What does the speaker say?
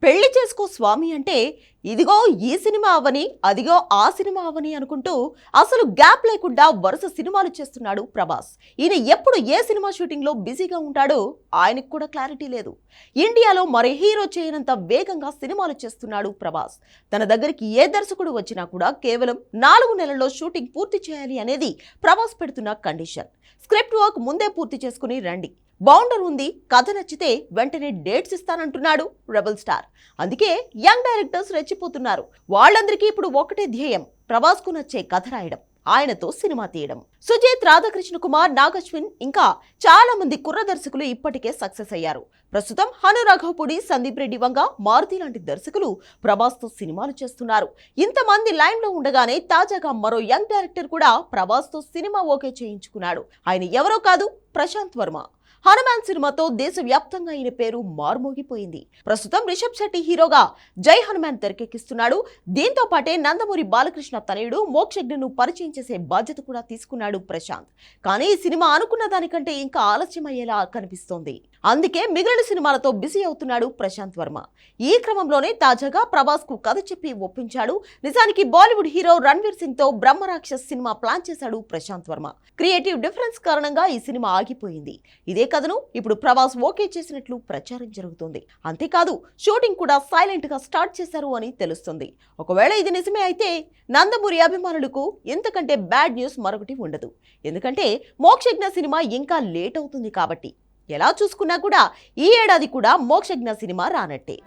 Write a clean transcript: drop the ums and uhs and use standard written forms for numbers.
పెళ్లి చేసుకో స్వామి అంటే ఇదిగో ఈ సినిమా అవని అదిగో ఆ సినిమా అవని అనుకుంటూ అసలు గ్యాప్ లేకుండా వరుస సినిమాలు చేస్తున్నాడు ప్రభాస్. ఈయన ఎప్పుడు ఏ సినిమా షూటింగ్ లో బిజీగా ఉంటాడో ఆయనకు కూడా క్లారిటీ లేదు. ఇండియాలో మరే హీరో చేయనంత వేగంగా సినిమాలు చేస్తున్నాడు ప్రభాస్. తన దగ్గరికి ఏ దర్శకుడు వచ్చినా కూడా కేవలం 4 నెలల్లో షూటింగ్ పూర్తి చేయాలి అనేది ప్రభాస్ పెడుతున్న కండిషన్. స్క్రిప్ట్ వర్క్ ముందే పూర్తి చేసుకుని రండి, బౌండర్ ఉంది, కథ నచ్చితే వెంటనే డేట్స్ ఇస్తానంటున్నాడు రెబల్ స్టార్. అందుకే యంగ్ డైరెక్టర్స్ రెచ్చిపోతున్నారు. వాళ్ళందరికీ ఇప్పుడు ఒకటే ధ్యేయం, ప్రభాస్ కు నచ్చే కథ రాయడం, ఆయనతో సినిమా తీయడం. సుజిత్, రాధాకృష్ణ కుమార్, నాగశ్విన్ ఇంకా చాలా మంది కుర్ర దర్శకులు ఇప్పటికే సక్సెస్ అయ్యారు. ప్రస్తుతం హను రాఘవపూడి, సందీప్ రెడ్డి వంగ, మారుతి లాంటి దర్శకులు ప్రభాస్ తో సినిమాలు చేస్తున్నారు. ఇంతమంది లైన్ లో ఉండగానే తాజాగా మరో యంగ్ డైరెక్టర్ కూడా ప్రభాస్ తో సినిమా ఓకే చేయించుకున్నాడు. ఆయన ఎవరో కాదు, ప్రశాంత్ వర్మ. హనుమాన్ సినిమాతో దేశవ్యాప్తంగా ఈయన పేరు మారుమోగిపోయింది. ప్రస్తుతం రిషబ్ శెట్టి హీరోగా జై హనుమాన్ తెరకెక్కిస్తున్నాడు. దీంతో పాటే నందమూరి బాలకృష్ణ తనయుడు మోక్షజ్ఞను పరిచయం చేసే బాధ్యత కూడా తీసుకున్నాడు ప్రశాంత్. కానీ ఈ సినిమా అనుకున్న దానికంటే ఇంకా ఆలస్యం అయ్యేలా కనిపిస్తోంది. అందుకే మిగిలిన సినిమాలతో బిజీ అవుతున్నాడు ప్రశాంత్ వర్మ. ఈ క్రమంలోనే తాజాగా ప్రభాస్ కు కథ చెప్పి ఒప్పించాడు. నిజానికి బాలీవుడ్ హీరో రణ్వీర్ సింగ్ తో బ్రహ్మరాక్షస్ సినిమా ప్లాన్ చేశాడు ప్రశాంత్ వర్మ. క్రియేటివ్ డిఫరెన్స్ కారణంగా ఈ సినిమా ఆగిపోయింది. ఇదే కథను ఇప్పుడు ప్రభాస్ ఓకే చేసినట్లు ప్రచారం జరుగుతుంది. అంతేకాదు షూటింగ్ కూడా సైలెంట్ గా స్టార్ట్ చేశారు అని తెలుస్తుంది. ఒకవేళ ఇది నిజమే అయితే నందమూరి అభిమానులకు ఇంతకంటే బ్యాడ్ న్యూస్ మరొకటి ఉండదు. ఎందుకంటే మోక్షజ్ఞ సినిమా ఇంకా లేట్ అవుతుంది కాబట్టి. ఎలా చూసుకున్నా కూడా ఈ ఏడాది కూడా మోక్షజ్ఞ సినిమా రానట్టే.